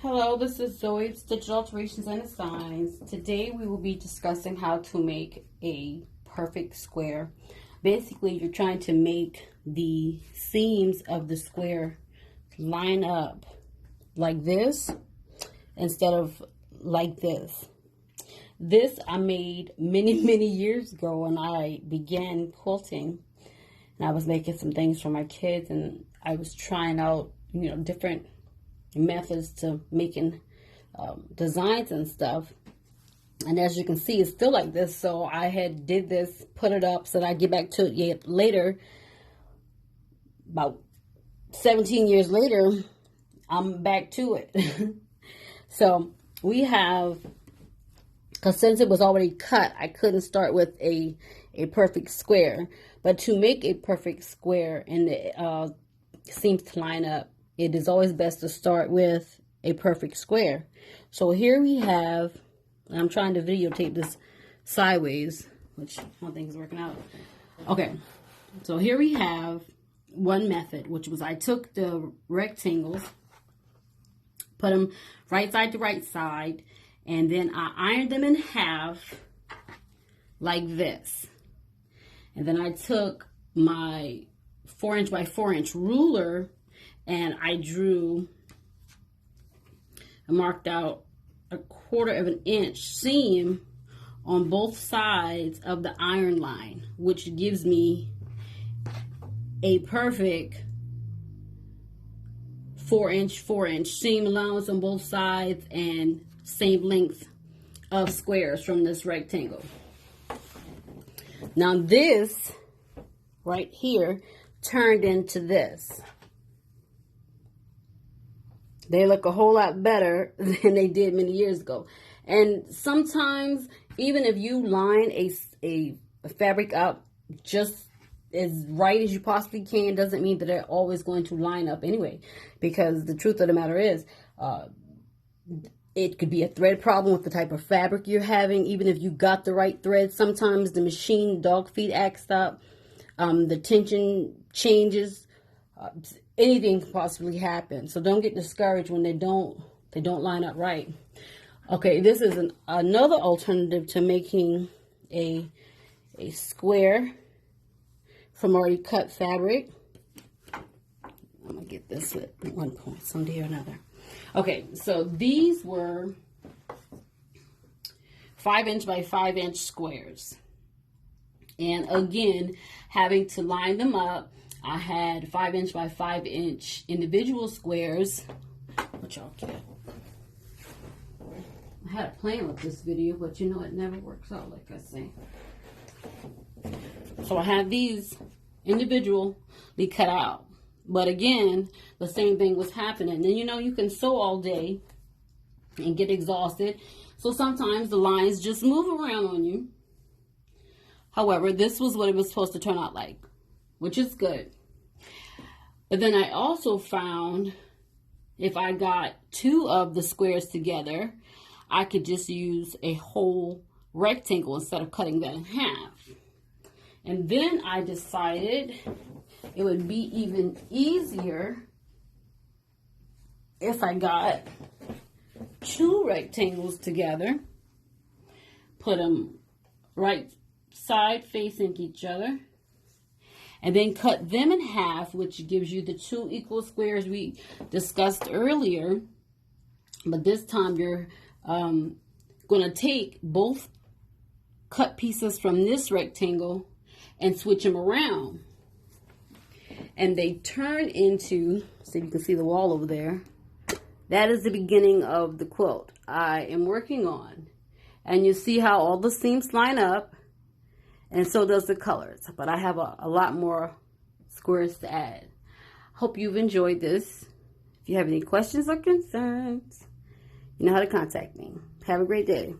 Hello, this is Zoe's Digital Alterations and Designs. Today we will be discussing how to make a perfect square. Basically, you're trying to make the seams of the square line up like this instead of like this. This I made many years ago when I began quilting, and I was making some things for my kids, and I was trying out, different methods to making designs and stuff. And as you can see, it's still like this. So I had did this, put it up, so that I get back to it yet later. About 17 years later, I'm back to it. So we have, because since it was already cut, I couldn't start with a perfect square. But to make a perfect square and the seams to line up, it is always best to start with a perfect square. So here we have, I'm trying to videotape this sideways, which I don't think is working out. Okay, so here we have one method, which was I took the rectangles, put them right side to right side, and then I ironed them in half like this. And then I took my 4" by 4" ruler and I marked out a 1/4 of an inch seam on both sides of the iron line, which gives me a perfect 4" seam allowance on both sides and same length of squares from this rectangle. Now this right here turned into this. They look a whole lot better than they did many years ago. And sometimes, even if you line a fabric up just as right as you possibly can, doesn't mean that they're always going to line up anyway. Because the truth of the matter is, it could be a thread problem with the type of fabric you're having. Even if you got the right thread, sometimes the machine dog feet acts up, the tension changes. Anything can possibly happen. So don't get discouraged when they don't line up right. Okay, this is another alternative to making a square from already cut fabric. I'm gonna get this at one point someday or another. Okay, so these were 5" by 5" squares. And again, having to line them up, I had 5" by 5" individual squares, which I'll get. I had a plan with this video, but it never works out, like I say. So I have these individually cut out. But again, the same thing was happening. And you can sew all day and get exhausted. So sometimes the lines just move around on you. However, this was what it was supposed to turn out like, which is good. But then I also found if I got 2 of the squares together, I could just use a whole rectangle instead of cutting that in half. And then I decided it would be even easier if I got 2 rectangles together, put them right side facing each other, and then cut them in half, which gives you the 2 equal squares we discussed earlier. But this time you're going to take both cut pieces from this rectangle and switch them around. And they turn into, so you can see the wall over there, that is the beginning of the quilt I am working on. And you see how all the seams line up, and so does the colors. But I have a lot more squares to add. Hope you've enjoyed this. If you have any questions or concerns, you know how to contact me. Have a great day.